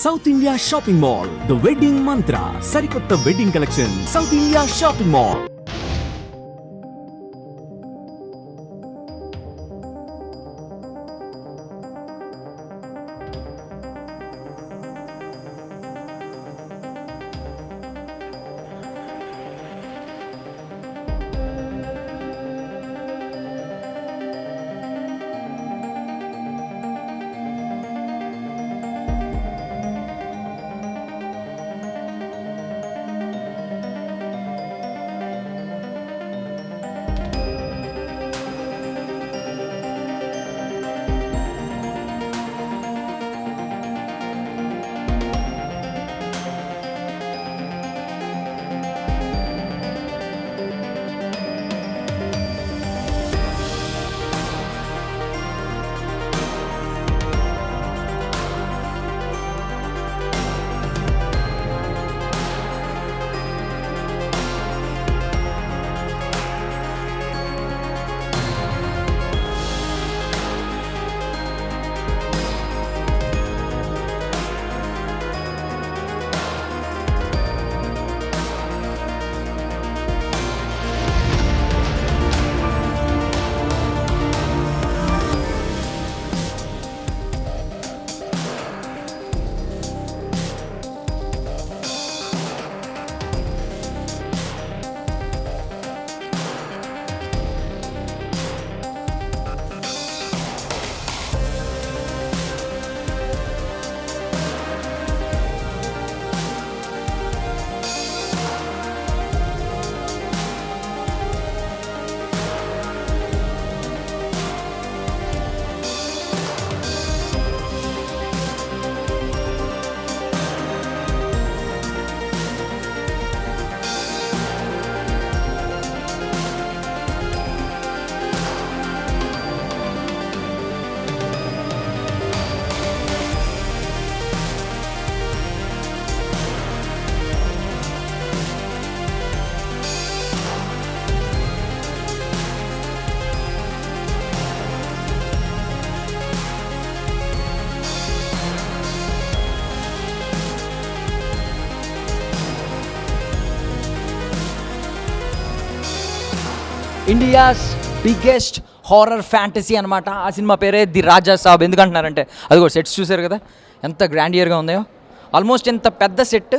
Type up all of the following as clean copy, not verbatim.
South India shopping mall, the wedding మంత్ర, సరికొత్త wedding collection, south India shopping mall. India's biggest horror fantasy అనమాట. ఆ cinema పేరే the రాజా సాబ్. ఎందుకంటున్నారంటే అదిగో sets చూసారు కదా ఎంత గ్రాండియర్గా ఉందో. ఆల్మోస్ట్ ఇంత పెద్ద సెట్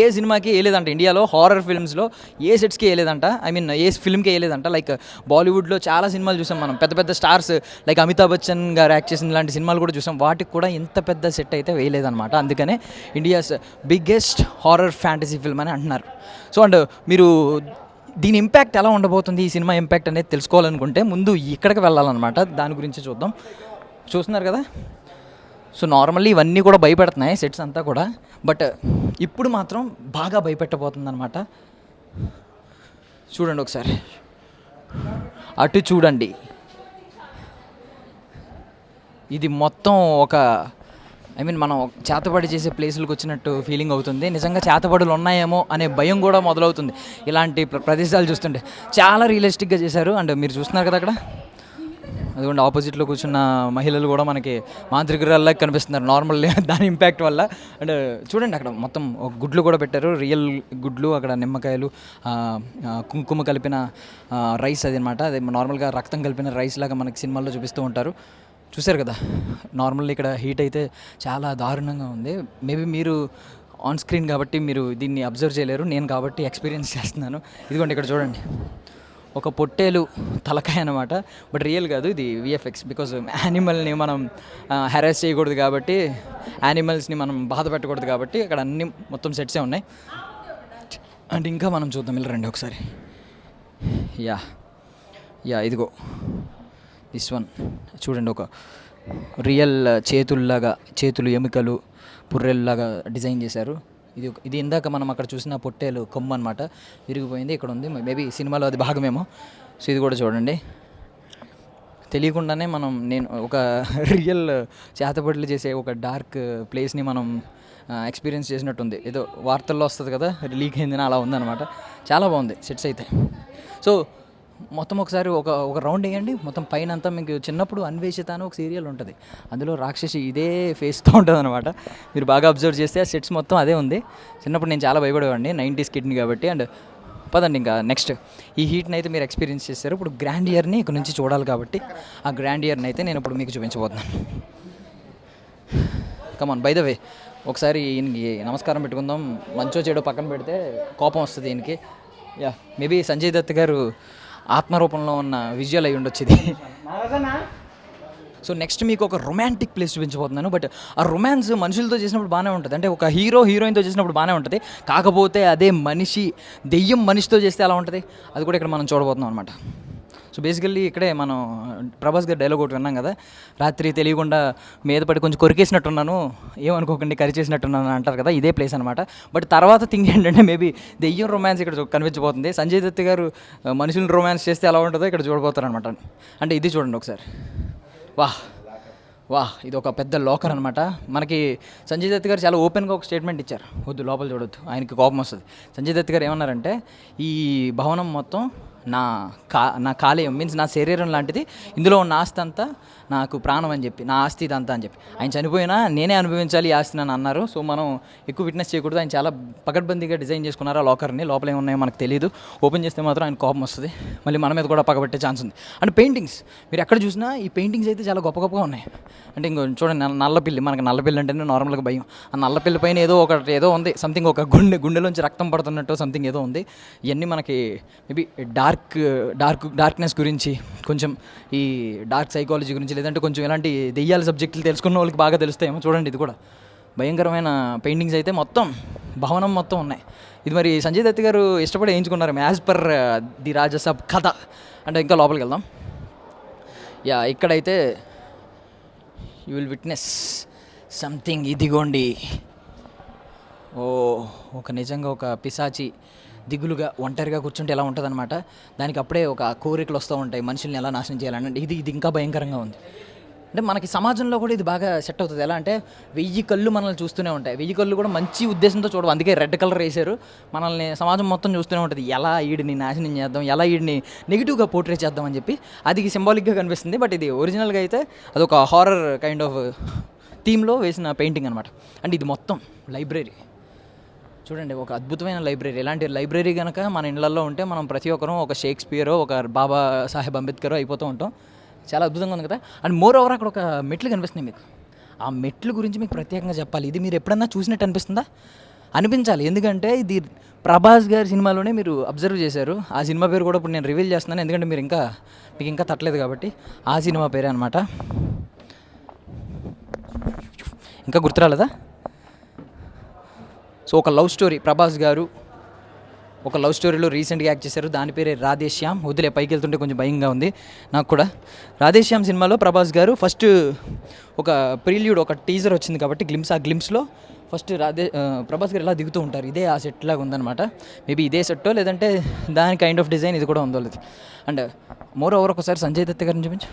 ఏ సినిమాకి వేయలేదంట. ఇండియాలో హారర్ ఫిల్మ్స్లో ఏ సెట్స్కి వేయలేదంట. ఐ మీన్ ఏ ఫిల్మ్కి వేయలేదంట. లైక్ బాలీవుడ్లో చాలా సినిమాలు చూసాం మనం, పెద్ద పెద్ద స్టార్స్ లైక్ అమితాబ్ బచ్చన్ గారు యాక్ట్ చేసిన ఇలాంటి సినిమాలు కూడా చూసాం. వాటికి కూడా ఇంత పెద్ద సెట్ అయితే వేయలేదన్నమాట. అందుకనే India's biggest horror fantasy film అని అంటున్నారు. సో అండ్ మీరు దీని ఇంపాక్ట్ ఎలా ఉండబోతుంది, ఈ సినిమా ఇంపాక్ట్ అనేది తెలుసుకోవాలనుకుంటే ముందు ఇక్కడికి వెళ్ళాలన్నమాట. దాని గురించి చూద్దాం. చూస్తున్నారు కదా, సో నార్మల్లీ ఇవన్నీ కూడా భయపెడుతున్నాయి సెట్స్ అంతా కూడా, బట్ ఇప్పుడు మాత్రం బాగా భయపెట్టబోతుంది అనమాట. చూడండి ఒకసారి, అటు చూడండి. ఇది మొత్తం ఒక ఐ మీన్ మనం చేతబడి చేసే ప్లేసులకు వచ్చినట్టు ఫీలింగ్ అవుతుంది. నిజంగా చేతబడులు ఉన్నాయేమో అనే భయం కూడా మొదలవుతుంది ఇలాంటి ప్రదేశాలు చూస్తుంటే. చాలా రియలిస్టిక్గా చేశారు. అండ్ మీరు చూస్తున్నారు కదా అక్కడ, అదిగోండి ఆపోజిట్లో కూర్చున్న మహిళలు కూడా మనకి మాంత్రికురాల్లా కనిపిస్తున్నారు నార్మల్ దాని ఇంపాక్ట్ వల్ల. అండ్ చూడండి అక్కడ మొత్తం ఒక గుడ్లు కూడా పెట్టారు, రియల్ గుడ్లు. అక్కడ నిమ్మకాయలు, కుంకుమ కలిపిన రైస్ అది అనమాట. అది నార్మల్గా రక్తం కలిపిన రైస్ లాగా మనకి సినిమాల్లో చూపిస్తూ ఉంటారు. చూశారు కదా, నార్మల్లీ ఇక్కడ హీట్ అయితే చాలా దారుణంగా ఉంది. మేబీ మీరు ఆన్ స్క్రీన్ కాబట్టి మీరు దీన్ని అబ్జర్వ్ చేయలేరు, నేను కాబట్టి ఎక్స్పీరియన్స్ చేస్తున్నాను. ఇదిగోండి ఇక్కడ చూడండి, ఒక పొట్టేలు తలకాయ అనమాట. బట్ రియల్ కాదు, ఇది విఎఫ్ఎక్స్. బికాజ్ యానిమల్ని మనం హెరాస్ చేయకూడదు కాబట్టి, యానిమల్స్ని మనం బాధ పెట్టకూడదు కాబట్టి అక్కడ అన్ని మొత్తం సెట్సే ఉన్నాయి. అండ్ ఇంకా మనం చూద్దాం, వెళ్ళరండి ఒకసారి. యా ఇదిగో దిస్ వన్ చూడండి, ఒక రియల్ చేతులు ఎముకలు పుర్రెల్లాగా డిజైన్ చేశారు. ఇది ఇందాక మనం అక్కడ చూసిన పొట్టేలు కొమ్ము అనమాట, విరిగిపోయింది. ఇక్కడ ఉంది, మేబీ సినిమాలో అది భాగమేమో. సో ఇది కూడా చూడండి, తెలియకుండానే నేను ఒక రియల్ చేతబడులు చేసే ఒక డార్క్ ప్లేస్ని మనం ఎక్స్పీరియన్స్ చేసినట్టుంది. ఏదో వార్తల్లో వస్తుంది కదా, లీక్ అయిందని, అలా ఉందన్నమాట. చాలా బాగుంది సెట్స్ అయితే. సో మొత్తం ఒకసారి ఒక రౌండ్ వేయండి. మొత్తం పైన అంతా మీకు చిన్నప్పుడు అన్వేషిత అని ఒక సీరియల్ ఉంటుంది, అందులో రాక్షసి ఇదే ఫేస్తో ఉంటుంది అనమాట. మీరు బాగా అబ్జర్వ్ చేస్తే ఆ సెట్స్ మొత్తం అదే ఉంది. చిన్నప్పుడు నేను చాలా భయపడేవాడిని, 90s కిడ్ని కాబట్టి. అండ్ పదండి ఇంకా నెక్స్ట్ ఈ హీట్ని అయితే మీరు ఎక్స్పీరియన్స్ చేస్తారు. ఇప్పుడు గ్రాండ్ ఇయర్ని ఇక్కడ నుంచి చూడాలి కాబట్టి ఆ గ్రాండ్ ఇయర్ని అయితే నేను ఇప్పుడు మీకు చూపించబోతున్నాను. కమాన్, బై ద వే ఒకసారి ఈయనకి నమస్కారం పెట్టుకుందాం. మంచో చెడో పక్కన పెడితే కోపం వస్తుంది ఈయనకి. యా, మేబీ సంజయ్ దత్ గారు ఆత్మరూపంలో ఉన్న విజువల్ అయి ఉండొచ్చు ఇది. సో నెక్స్ట్ మీకు ఒక రొమాంటిక్ ప్లేస్ చూపించబోతున్నాను. బట్ ఆ రొమాన్స్ మనుషులతో చేసినప్పుడు బాగానే ఉంటుంది, అంటే ఒక హీరోయిన్తో చేసినప్పుడు బాగానే ఉంటుంది. కాకపోతే అదే దెయ్యం మనిషితో చేస్తే ఎలా ఉంటుంది అది కూడా ఇక్కడ మనం చూడబోతున్నాం అనమాట. సో బేసికల్లీ ఇక్కడే మనం ప్రభాస్ గారి డైలాగ్ ఒకటి విన్నాం కదా, రాత్రి తెలియకుండా మీద పడి కొంచెం కొరికేసినట్టున్నాను, ఏమనుకోకండి కరి చేసినట్టున్నాను అంటారు కదా, ఇదే ప్లేస్ అనమాట. బట్ తర్వాత థింగ్ ఏంటంటే మేబీ దెయ్యం రొమాన్స్ ఇక్కడ కనిపించబోతుంది. సంజయ్ దత్ గారు మనుషులను రొమాన్స్ చేస్తే ఎలా ఉంటుందో ఇక్కడ చూడబోతారు అనమాట. అంటే ఇది చూడండి ఒకసారి. వాహ్, ఇది ఒక పెద్ద లాకర్ అనమాట. మనకి సంజయ్ దత్ గారు చాలా ఓపెన్గా ఒక స్టేట్మెంట్ ఇచ్చారు, వద్దు లోపల చూడొద్దు, ఆయనకి కోపం వస్తుంది. సంజయ్ దత్ గారు ఏమన్నారంటే, ఈ భవనం మొత్తం నా కాలేయం మీన్స్ నా శరీరం లాంటిది, ఇందులో ఉన్న ఆస్తి అంతా నాకు ప్రాణం అని చెప్పి, నా ఆస్తి ఇదంతా అని చెప్పి, ఆయన చనిపోయినా నేనే అనుభవించాలి ఈ ఆస్తిని అని అన్నారు. సో మనం ఎక్కువ విట్నెస్ చేయకూడదు. ఆయన చాలా పకడ్బందీగా డిజైన్ చేసుకున్నారు ఆ లాకర్ని. లోపల ఏమున్నాయో మనకు తెలియదు, ఓపెన్ చేస్తే మాత్రం ఆయన కోపం వస్తుంది, మళ్ళీ మన మీద కూడా పగబట్టే ఛాన్స్ ఉంది. అండ్ పెయింటింగ్స్ మీరు ఎక్కడ చూసినా ఈ పెయింటింగ్స్ అయితే చాలా గొప్పగా ఉన్నాయి. అంటే ఇంకో చూడండి, నల్లపిల్లి, మనకి నల్లపిల్లి అంటేనే నార్మల్గా భయం. ఆ నల్లపిల్లి పైన ఏదో ఉంది సంథింగ్, ఒక గుండెలోంచి రక్తం పడుతున్నట్టు సంథింగ్ ఏదో ఉంది. ఇవన్నీ మనకి మేబీ డార్క్నెస్ గురించి, కొంచెం ఈ డార్క్ సైకాలజీ గురించి, లేదంటే కొంచెం ఇలాంటి దెయ్యాల సబ్జెక్టులు తెలుసుకున్న వాళ్ళకి బాగా తెలుస్తాయేమో. చూడండి, ఇది కూడా భయంకరమైన పెయింటింగ్స్ అయితే మొత్తం భవనం మొత్తం ఉన్నాయి. ఇది మరి సంజయ్ దత్ గారు ఇష్టపడి వేయించుకున్నారు యాజ్ పర్ ది రాజసాబ్ కథ. అంటే ఇంకా లోపలికి వెళ్దాం. యా, ఇక్కడైతే యూ విల్ విట్నెస్ సంథింగ్. ఇదిగోండి, నిజంగా ఒక పిశాచి దిగులుగా ఒంటరిగా కూర్చుంటే ఎలా ఉంటుంది అనమాట. దానికి అప్పుడే ఒక కోరికలు వస్తూ ఉంటాయి, మనుషుల్ని ఎలా నాశనం చేయాలని. ఇది ఇంకా భయంకరంగా ఉంది. అంటే మనకి సమాజంలో కూడా ఇది బాగా సెట్ అవుతుంది. ఎలా అంటే 1000 కళ్ళు మనల్ని చూస్తూనే ఉంటాయి. 1000 కళ్ళు కూడా మంచి ఉద్దేశంతో చూడవు, అందుకే రెడ్ కలర్ వేశారు. మనల్ని సమాజం మొత్తం చూస్తూనే ఉంటుంది, ఎలా వీడిని నాశనం చేద్దాం, ఎలా వీడిని నెగిటివ్గా పోర్ట్రే చేద్దాం అని చెప్పి. అది సింబాలిక్గా కనిపిస్తుంది. బట్ ఇది ఒరిజినల్గా అయితే అదొక హారర్ కైండ్ ఆఫ్ థీమ్లో వేసిన పెయింటింగ్ అనమాట. అండ్ ఇది మొత్తం లైబ్రరీ చూడండి, ఒక అద్భుతమైన లైబ్రరీ. ఇలాంటి లైబ్రరీ కనుక మన ఇళ్లలో ఉంటే మనం ప్రతి ఒక్కరూ ఒక షేక్స్పియరో ఒక బాబా సాహెబ్ అంబేద్కరో అయిపోతూ ఉంటాం. చాలా అద్భుతంగా ఉంది కదా. అండ్ మోర్ ఓవర్ అక్కడ ఒక మెట్లు కనిపిస్తున్నాయి మీకు. ఆ మెట్లు గురించి మీకు ప్రత్యేకంగా చెప్పాలి. ఇది మీరు ఎప్పుడన్నా చూసినట్టు అనిపిస్తుందా? అనిపించాలి, ఎందుకంటే ఇది ప్రభాస్ గారి సినిమాలోనే మీరు అబ్జర్వ్ చేశారు. ఆ సినిమా పేరు కూడా ఇప్పుడు నేను రివీల్ చేస్తున్నాను, ఎందుకంటే మీకు ఇంకా తట్టలేదు కాబట్టి. ఆ సినిమా పేరే అనమాట. ఇంకా గుర్తురాలేదా? సో ఒక లవ్ స్టోరీ, ప్రభాస్ గారు ఒక లవ్ స్టోరీలో రీసెంట్గా యాక్ట్ చేశారు, దాని పేరే రాధేశ్యామ్. వదిలే, పైకి వెళ్తుంటే కొంచెం భయంగా ఉంది నాకు కూడా. రాధేశ్యామ్ సినిమాలో ప్రభాస్ గారు ఫస్ట్ ఒక ప్రీల్యూడ్, ఒక టీజర్ వచ్చింది కాబట్టి గ్లిమ్స్, ఆ గ్లిమ్స్లో ఫస్ట్ ప్రభాస్ గారు ఎలా దిగుతూ ఉంటారు, ఇదే ఆ సెట్ లాగా ఉందన్నమాట. మేబీ ఇదే సెట్టో లేదంటే దాని కైండ్ ఆఫ్ డిజైన్ ఇది కూడా ఉందో లేదు. అండ్ మోర్ ఓవర్ ఒకసారి సంజయ్ దత్ గారిని చూపించు.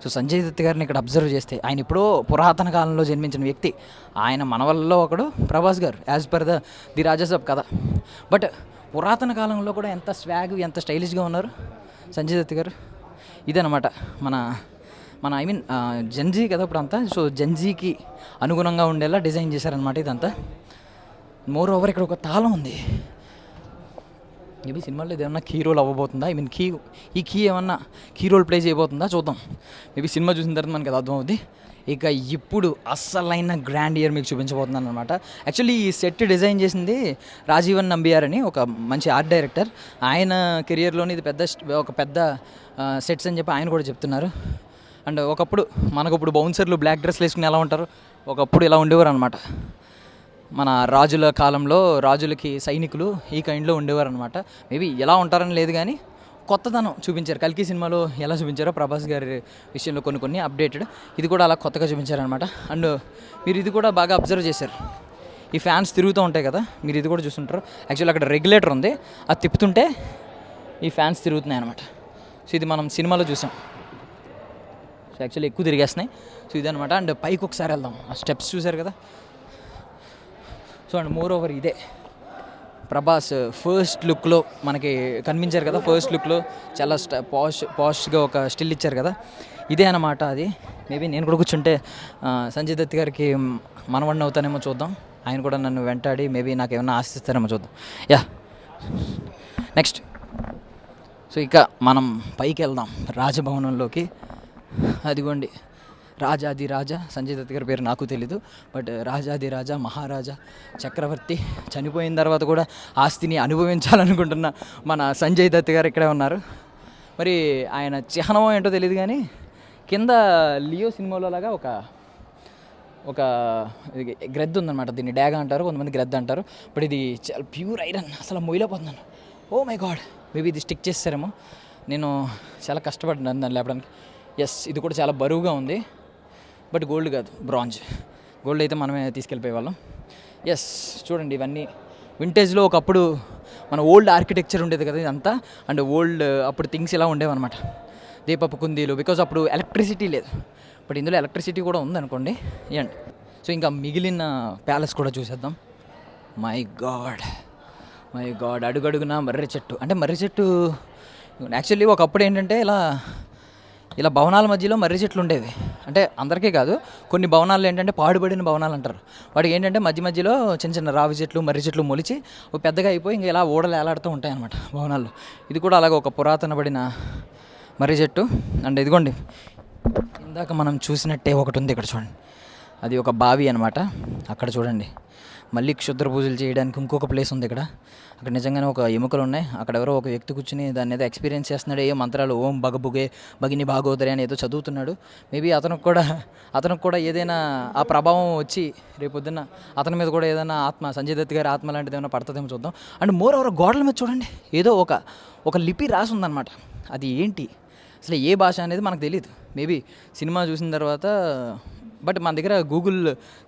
సో సంజయ్ దత్ గారిని ఇక్కడ అబ్జర్వ్ చేస్తే, ఆయన ఎప్పుడో పురాతన కాలంలో జన్మించిన వ్యక్తి. ఆయన మన వాళ్ళలో ఒకడు ప్రభాస్ గారు, యాజ్ పర్ ది రాజసాబ్ కథ. బట్ పురాతన కాలంలో కూడా ఎంత స్వాగ్, ఎంత స్టైలిష్గా ఉన్నారు సంజయ్ దత్ గారు. ఇదనమాట మన ఐ మీన్ జెన్జీ కదా ఇప్పుడు అంతా. సో జెన్జీకి అనుగుణంగా ఉండేలా డిజైన్ చేశారనమాట ఇదంతా. మోర్ ఓవర్ ఇక్కడ ఒక తాళం ఉంది. మేబీ సినిమాలో ఏదన్నా కీ రోల్ అవ్వబోతుందా, ఐ మీన్ ఈ కీ ఏమన్నా కీ రోల్ ప్లే చేయబోతుందా చూద్దాం. మేబీ సినిమా చూసిన తర్వాత మనకి అది అర్థమవుద్ది. ఇక ఇప్పుడు అస్సలైన గ్రాండ్ ఇయర్ మీకు చూపించబోతున్నాను అనమాట. యాక్చువల్లీ ఈ సెట్ డిజైన్ చేసింది రాజీవన్ నంబియార్ అని ఒక మంచి ఆర్ట్ డైరెక్టర్. ఆయన కెరియర్లోని ఇది ఒక పెద్ద సెట్స్ అని చెప్పి ఆయన కూడా చెప్తున్నారు. అండ్ మనకు ఇప్పుడు బౌన్సర్లు బ్లాక్ డ్రెస్లు వేసుకుని ఎలా ఉంటారు, ఒకప్పుడు ఇలా ఉండేవారు అనమాట. మన రాజుల కాలంలో రాజులకి సైనికులు ఈ కైండ్లో ఉండేవారు అనమాట. మేబీ ఎలా ఉంటారని లేదు కానీ కొత్తదనం చూపించారు. కల్కి సినిమాలో ఎలా చూపించారో ప్రభాస్ గారి విషయంలో కొన్ని అప్డేటెడ్, ఇది కూడా అలా కొత్తగా చూపించారనమాట. అండ్ మీరు ఇది కూడా బాగా అబ్జర్వ్ చేశారు, ఈ ఫ్యాన్స్ తిరుగుతూ ఉంటాయి కదా, మీరు ఇది కూడా చూస్తుంటారు. యాక్చువల్లీ అక్కడ రెగ్యులేటర్ ఉంది, అది తిప్పుతుంటే ఈ ఫ్యాన్స్ తిరుగుతున్నాయి అనమాట. సో ఇది మనం సినిమాలో చూసాం. సో యాక్చువల్లీ ఎక్కువ తిరిగేస్తున్నాయి. సో ఇదనమాట. అండ్ పైకి ఒకసారి వెళ్దాం, ఆ స్టెప్స్ చూసారు కదా. సో అండ్ మోర్ ఓవర్ ఇదే ప్రభాస్ ఫస్ట్ లుక్లో మనకి కనిపించారు కదా. ఫస్ట్ లుక్లో చాలా పాష్గా ఒక స్టిల్ ఇచ్చారు కదా, ఇదే అన్నమాట అది. మేబీ నేను కూడా కూర్చుంటే సంజయ్ దత్ గారికి మనవడిని అవుతానేమో చూద్దాం. ఆయన కూడా నన్ను వెంటాడి మేబీ నాకు ఏమన్నా ఆశిస్తారేమో చూద్దాం. Yeah, next. సో ఇక మనం పైకి వెళ్దాం రాజభవనంలోకి. అదిగోండి రాజాది రాజా, సంజయ్ దత్ గారి పేరు నాకు తెలీదు, బట్ రాజాది రాజా, మహారాజా, చక్రవర్తి, చనిపోయిన తర్వాత కూడా ఆస్తిని అనుభవించాలనుకుంటున్న మన సంజయ్ దత్ గారు ఇక్కడే ఉన్నారు. మరి ఆయన చిహ్నం ఏంటో తెలియదు కానీ కింద లియో సినిమాలో లాగా ఒక గ్రెద్ద ఉందన్నమాట. దీన్ని డ్యాగ్ అంటారు, కొంతమంది గ్రెద్ద అంటారు, బట్ ఇది చాలా ప్యూర్ ఐరన్, అసలు మొయ్యలేకపోతున్నాను. ఓ మై గాడ్, మేబీ ఇది స్టిక్ చేస్తారేమో. నేను చాలా కష్టపడ్డాను దాన్ని లేపడానికి. ఎస్, ఇది కూడా చాలా బరువుగా ఉంది, బట్ గోల్డ్ కాదు, బ్రాంజ్. గోల్డ్ అయితే మనమే తీసుకెళ్ళిపోయేవాళ్ళం. ఎస్, చూడండి ఇవన్నీ వింటేజ్లో ఒకప్పుడు మన ఓల్డ్ ఆర్కిటెక్చర్ ఉండేది కదా ఇదంతా. అండ్ ఓల్డ్ అప్పుడు థింగ్స్ ఇలా ఉండేవన్నమాట, దీపపు కుందీలు, బికాజ్ అప్పుడు ఎలక్ట్రిసిటీ లేదు, బట్ ఇందులో ఎలక్ట్రిసిటీ కూడా ఉందనుకోండి. అండ్ సో ఇంకా మిగిలిన ప్యాలెస్ కూడా చూసేద్దాం. మై గాడ్, అడుగడుగున మర్రి చెట్టు. అంటే మర్రి చెట్టు యాక్చువల్లీ ఒకప్పుడు ఏంటంటే ఇలా భవనాల మధ్యలో మర్రి చెట్లు ఉండేవి. అంటే అందరికీ కాదు, కొన్ని భవనాలు ఏంటంటే పాడుబడిన భవనాలు అంటారు. వాటికి ఏంటంటే మధ్య చిన్న చిన్న రావి చెట్లు, మర్రి చెట్లు మొలిచి పెద్దగా అయిపోయి ఇంకా ఇలా ఓడలు ఏలాడుతూ ఉంటాయి అన్నమాట భవనాల్లో. ఇది కూడా అలాగే ఒక పురాతనబడిన మర్రి చెట్టు. అండ్ ఇదిగోండి ఇందాక మనం చూసినట్టే ఒకటి ఉంది ఇక్కడ చూడండి, అది ఒక బావి అనమాట. అక్కడ చూడండి మళ్ళీ క్షుద్ర పూజలు చేయడానికి ఇంకొక ప్లేస్ ఉంది ఇక్కడ. అక్కడ నిజంగానే ఒక ఎముకలు ఉన్నాయి. అక్కడ ఎవరో ఒక వ్యక్తి కూర్చుని దాన్ని ఏదో ఎక్స్పీరియన్స్ చేస్తున్నాడు. ఏ మంత్రాలు, ఓం బగబుగే భగిని భాగోదరి అని ఏదో చదువుతున్నాడు. మేబీ అతనికి కూడా ఏదైనా ఆ ప్రభావం వచ్చి రేపొద్దున్న అతని మీద కూడా ఏదైనా ఆత్మ, సంజయ్ దత్ గారి ఆత్మ లాంటిది ఏమైనా పడుతుందేమో చూద్దాం. అండ్ మోర్ ఓవర్ గోడల మీద చూడండి ఏదో ఒక లిపి రాసి ఉందన్నమాట. అది ఏంటి అసలు ఏ భాష అనేది మనకు తెలియదు. మేబీ సినిమా చూసిన తర్వాత, బట్ మన దగ్గర గూగుల్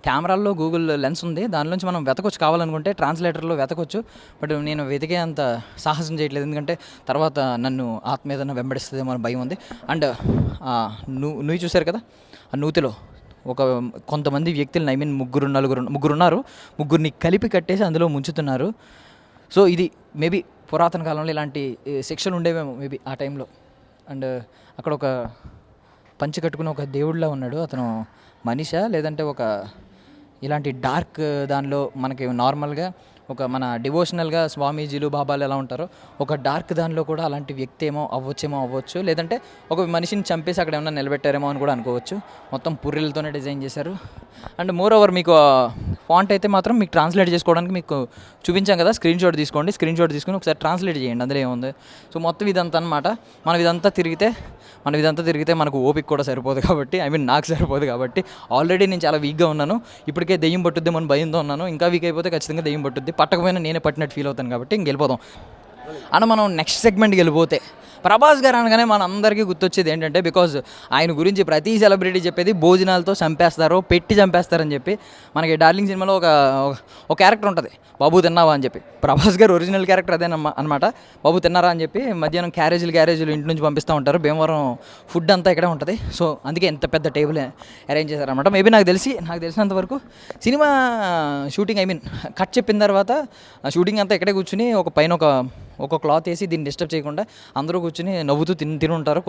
కెమెరాల్లో గూగుల్ లెన్స్ ఉంది, దానిలోంచి మనం వెతకొచ్చు, కావాలనుకుంటే ట్రాన్స్లేటర్లో వెతకొచ్చు. బట్ నేను వెతికే అంత సాహసం చేయట్లేదు, ఎందుకంటే తర్వాత నన్ను ఆత్మ ఏదైనా వెంబడిస్తుందేమో అని భయం ఉంది. అండ్ నువ్వు చూశారు కదా, ఆ నూతిలో కొంతమంది వ్యక్తులను, ఐ మీన్ ముగ్గురు ఉన్నారు, ముగ్గురిని కలిపి కట్టేసి అందులో ముంచుతున్నారు. సో ఇది మేబీ పురాతన కాలంలో ఇలాంటి శిక్షలు ఉండేవేమో మేబీ ఆ టైంలో. అండ్ అక్కడ ఒక పంచి కట్టుకుని ఒక దేవుడిలా ఉన్నాడు. అతను మనిషా లేదంటే ఇలాంటి డార్క్ దానిలో మనకి నార్మల్గా మన డివోషనల్గా స్వామీజీలు బాబాలు ఎలా ఉంటారో, ఒక డార్క్ దానిలో కూడా అలాంటి వ్యక్తి అవ్వచ్చు, లేదంటే ఒక మనిషిని చంపేసి అక్కడ ఏమన్నా నిలబెట్టారేమో అని కూడా అనుకోవచ్చు. మొత్తం పుర్రెలతోనే డిజైన్ చేశారు. అండ్ మోర్ ఓవర్ మీకు ఫాంట్ అయితే మాత్రం మీకు ట్రాన్స్లేట్ చేసుకోవడానికి మీకు చూపించాం కదా, స్క్రీన్ షాట్ తీసుకొని ఒకసారి ట్రాన్స్లేట్ చేయండి, అందులో ఏముంది. సో మొత్తం ఇదంతా అనమాట. మనం ఇదంతా తిరిగితే మనకు ఓపిక కూడా సరిపోదు కాబట్టి, ఐ మీన్ నాకు సరిపోదు కాబట్టి, ఆల్రెడీ నేను చాలా వీక్గా ఉన్నాను. ఇప్పటికే దెయ్యం పట్టుద్ది మన భయంతో ఉన్నాను. ఇంకా వీక్ అయిపోతే ఖచ్చితంగా దెయ్యం పట్టుద్ది, పట్టకపోయినా నేనే పట్టినట్టు ఫీల్ అవుతాను కాబట్టి వెళ్ళిపోదాం. అన్న మనం నెక్స్ట్ సెగ్మెంట్కి వెళ్ళిపోతే, ప్రభాస్ గారు అనగానే మన అందరికీ గుర్తొచ్చేది ఏంటంటే, బికాజ్ ఆయన గురించి ప్రతి సెలబ్రిటీ చెప్పేది భోజనాలతో పెట్టి చంపేస్తారని చెప్పి. మనకి డార్లింగ్ సినిమాలో ఒక క్యారెక్టర్ ఉంటుంది, బాబు తిన్నావా అని చెప్పి. ప్రభాస్ గారు ఒరిజినల్ క్యారెక్టర్ అదే అనమాట, బాబు తిన్నారా అని చెప్పి. మధ్యాహ్నం క్యారేజీలు ఇంటి నుంచి పంపిస్తూ ఉంటారు. భీమవరం ఫుడ్ అంతా ఇక్కడే ఉంటుంది. సో అందుకే ఎంత పెద్ద టేబుల్ అరేంజ్ చేశారనమాట. మేబీ నాకు తెలిసినంత వరకు cinema shooting, I mean cut చెప్పిన తర్వాత షూటింగ్ అంతా ఇక్కడే కూర్చుని పైన ఒక క్లాత్ వేసి దీన్ని డిస్టర్బ్ చేయకుండా అందరూ కూర్చొని నవ్వుతూ తిని ఉంటారు.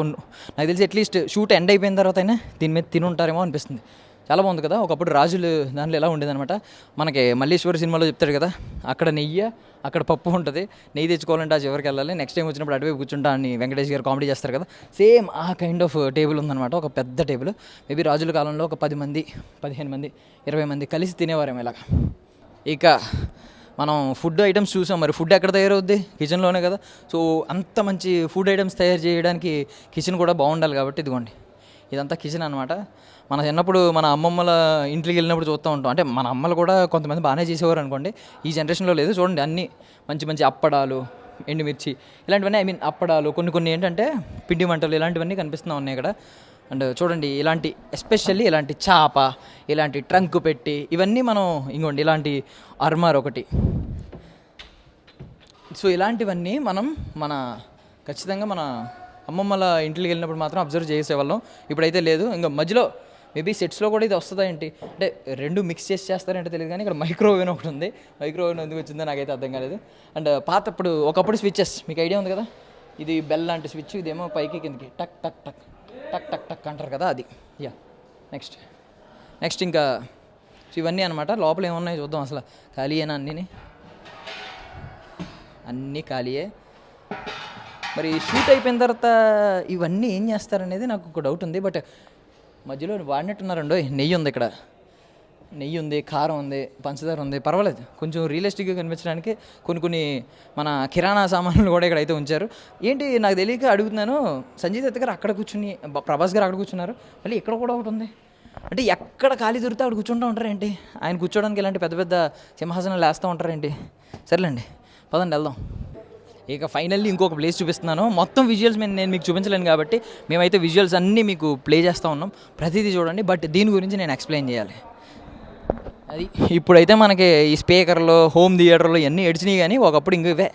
నాకు తెలిసి అట్లీస్ట్ షూట్ ఎండ్ అయిపోయిన తర్వాత అయినా దీని మీద తిని ఉంటారేమో అనిపిస్తుంది. చాలా బాగుంది కదా. ఒకప్పుడు రాజులు దానిలో ఎలా ఉండేదన్నమాట, మనకి మల్లేశ్వరి సినిమాలో చెప్తాడు కదా, అక్కడ నెయ్యి అక్కడ పప్పు ఉంటుంది, నెయ్యి తెచ్చుకోవాలంటే ఆ చివరికి వెళ్ళాలి, నెక్స్ట్ టైం వచ్చినప్పుడు అటువైపు కూర్చుంటా అని వెంకటేష్ గారు కామెడీ చేస్తారు కదా, సేమ్ ఆ కైండ్ ఆఫ్ టేబుల్ ఉందన్నమాట. ఒక పెద్ద టేబుల్. మేబీ రాజుల కాలంలో ఒక 10 మంది 15 మంది 20 మంది కలిసి తినేవారేమో ఇలాగ. ఇక మనం ఫుడ్ ఐటమ్స్ చూసాం, మరి ఫుడ్ ఎక్కడ తయారవుద్ది? కిచెన్లోనే కదా. సో అంత మంచి ఫుడ్ ఐటమ్స్ తయారు చేయడానికి కిచెన్ కూడా బాగుండాలి కాబట్టి ఇదిగోండి ఇదంతా కిచెన్ అనమాట. మన చిన్నప్పుడు మన అమ్మమ్మల ఇంట్లోకి వెళ్ళినప్పుడు చూస్తూ ఉంటాం. అంటే మన అమ్మలు కూడా కొంతమంది బాగానే చేసేవారు అనుకోండి, ఈ జనరేషన్లో లేదు. చూడండి అన్నీ మంచి మంచి అప్పడాలు, ఎండుమిర్చి ఇలాంటివన్నీ, ఐ మీన్ అప్పడాలు, కొన్ని ఏంటంటే పిండి వంటలు ఇలాంటివన్నీ కనిపిస్తూ ఉన్నాయి ఇక్కడ. అండ్ చూడండి ఇలాంటి ఎస్పెషల్లీ ఇలాంటి చాప, ఇలాంటి ట్రంక్ పెట్టి ఇవన్నీ మనం ఇంకోండి ఇలాంటి అర్మార్ ఒకటి. సో ఇలాంటివన్నీ మనం ఖచ్చితంగా మన అమ్మమ్మల ఇంటికి వెళ్ళినప్పుడు మాత్రం అబ్జర్వ్ చేసేవాళ్ళం. ఇప్పుడైతే లేదు. ఇంకా మధ్యలో మేబీ సెట్స్లో కూడా ఇది వస్తుందా ఏంటి, అంటే రెండు మిక్స్ చేసి చేస్తారంటే తెలియదు, కానీ ఇక్కడ మైక్రోవేవ్ ఒకటి ఉంది. మైక్రోవేవ్ ఎందుకు వచ్చిందో నాకైతే అర్థం కాలేదు. అండ్ ఒకప్పుడు స్విచ్చెస్ మీకు ఐడియా ఉంది కదా, ఇది బెల్ లాంటి స్విచ్, ఇదేమో పైకి కిందకి టక్ టక్ టక్ టక్ టక్ టక్ అంటారు కదా, అది. యా నెక్స్ట్ ఇంకా ఇవన్నీ అనమాట. లోపల ఏమున్నాయి చూద్దాం. అసలు ఖాళీయేనా అన్నీ ఖాళీయే. మరి షూట్ అయిపోయిన తర్వాత ఇవన్నీ ఏం చేస్తారనేది నాకు ఒక డౌట్ ఉంది. బట్ మధ్యలో వాడినట్టున్నారండో, నెయ్యి ఉంది ఇక్కడ, నెయ్యి ఉంది, కారం ఉంది, పంచదార ఉంది, పర్వాలేదు. కొంచెం రియలిస్టిక్గా కనిపించడానికి కొన్ని మన కిరాణా సామాన్లు కూడా ఇక్కడ అయితే ఉంచారు. ఏంటి నాకు తెలియక అడుగుతున్నాను, సంజయ్ దత్ గారు అక్కడ కూర్చుని, ప్రభాస్ గారు అక్కడ కూర్చున్నారు, మళ్ళీ ఇక్కడ కూడా ఒకటి ఉంది. అంటే ఎక్కడ ఖాళీ దొరికితే అక్కడ కూర్చుంటూ ఉంటారేంటి? ఆయన కూర్చోడానికి ఇలాంటి పెద్ద పెద్ద సింహాసనాలు వేస్తూ ఉంటారేంటి? సరేలేండి, పదండి వెళ్దాం. ఇక ఫైనల్లీ ఇంకొక ప్లేస్ చూపిస్తున్నాను. మొత్తం విజువల్స్ నేను మీకు చూపించలేను కాబట్టి మేమైతే విజువల్స్ అన్నీ మీకు ప్లే చేస్తూ ఉన్నాం. ప్రతిదీ చూడండి. బట్ దీని గురించి నేను ఎక్స్ప్లెయిన్ చేయాలి. అది ఇప్పుడైతే మనకి ఈ స్పీకర్లు, హోమ్ థియేటర్లు ఇవన్నీ ఏడ్చినాయి, కానీ ఒకప్పుడు ఇంక ఇవే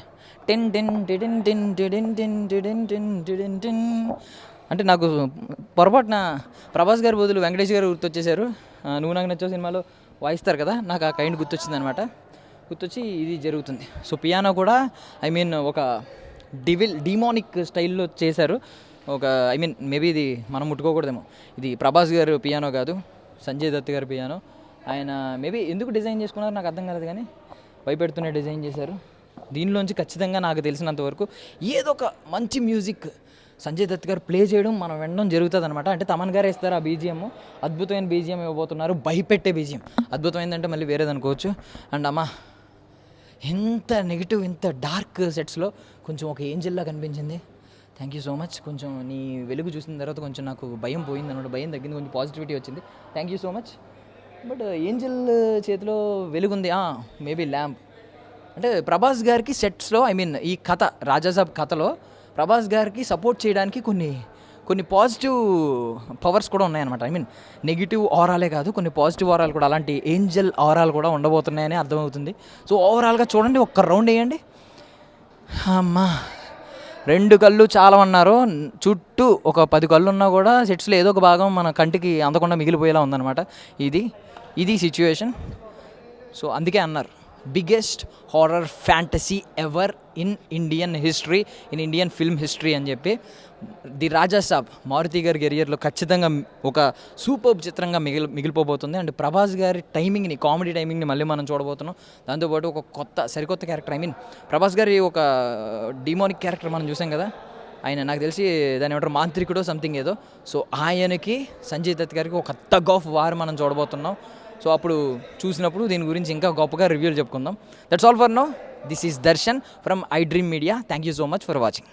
ten ten ten ten ten ten ten ten ten ten అంటే నాకు పొరపాటున ప్రభాస్ గారి బదులు వెంకటేష్ గారు గుర్తొచ్చేశారు. నువ్వు నాకు నచ్చో సినిమాలో వాయిస్తారు కదా, నాకు ఆ కైండ్ గుర్తొచ్చింది. గుర్తొచ్చి ఇది జరుగుతుంది. సో పియానో కూడా ఒక డిమానిక్ స్టైల్లో చేశారు. మేబీ ఇది మనం ముట్టుకోకూడదేమో. ఇది ప్రభాస్ గారు పియానో కాదు, సంజయ్ దత్ గారి పియానో. ఆయన మేబీ ఎందుకు డిజైన్ చేసుకున్నారో నాకు అర్థం కాలేదు, కానీ భయపెడుతూనే డిజైన్ చేశారు. దీనిలోంచి ఖచ్చితంగా నాకు తెలిసినంత వరకు ఏదో ఒక మంచి మ్యూజిక్ సంజయ్ దత్ గారు ప్లే చేయడం, మనం వినడం జరుగుతుంది అనమాట. అంటే తమన్ గారు ఇస్తారు ఆ బీజిఎం, అద్భుతమైన బీజిఎం ఇవ్వబోతున్నారు, భయపెట్టే బీజిఎం. అద్భుతమైందంటే మళ్ళీ వేరేది అనుకోవచ్చు. అండ్ ఎంత నెగిటివ్, ఇంత డార్క్ సెట్స్లో కొంచెం ఒక ఏంజల్లా కనిపించింది. Thank you so much. కొంచెం నీ వెలుగు చూసిన తర్వాత కొంచెం నాకు భయం పోయింది అనమాట, భయం తగ్గింది, కొంచెం పాజిటివిటీ వచ్చింది. Thank you so much. But Angel చేతిలో వెలుగుంది, మేబీ ల్యాంప్. అంటే ప్రభాస్ గారికి సెట్స్లో ఈ కథ రాజాసాబ్ కథలో ప్రభాస్ గారికి సపోర్ట్ చేయడానికి కొన్ని పాజిటివ్ పవర్స్ కూడా ఉన్నాయన్నమాట. నెగిటివ్ ఆరాలే కాదు, కొన్ని పాజిటివ్ ఆరాలు కూడా, అలాంటి ఏంజల్ ఆరాలు కూడా ఉండబోతున్నాయని అర్థమవుతుంది. సో ఓవరాల్గా చూడండి, ఒక్క రౌండ్ వేయండి. అమ్మా, 2 కళ్ళు చాలా అన్నారు, చుట్టూ ఒక 10 కళ్ళు ఉన్నా కూడా సెట్స్లో ఏదో ఒక భాగం మన కంటికి అందకుండా మిగిలిపోయేలా ఉందన్నమాట. ఇది సిచ్యువేషన్. సో అందుకే అన్నారు biggest horror fantasy ever in Indian history, in Indian film history అని చెప్పి. ది రాజాసాబ్ మారుతి గారి కెరియర్లో ఖచ్చితంగా ఒక సూపర్ చిత్రంగా మిగిలిపోబోతుంది. అండ్ ప్రభాస్ గారి కామెడీ టైమింగ్ని మళ్ళీ మనం చూడబోతున్నాం. దాంతోపాటు ఒక సరికొత్త క్యారెక్టర్, ప్రభాస్ గారి ఒక డిమోనిక్ క్యారెక్టర్ మనం చూసాం కదా, ఆయన నాకు తెలిసి దాని ఏమంటారు మాంత్రికుడో సంథింగ్ ఏదో. సో ఆయనకి సంజయ్ దత్ గారికి ఒక టగ్ ఆఫ్ వార్ మనం చూడబోతున్నాం. సో అప్పుడు చూసినప్పుడు దీని గురించి ఇంకా గొప్పగా రివ్యూలు చెప్పుకుందాం. That's all for now. This is Darshan from I dream media. Thank you so much for watching.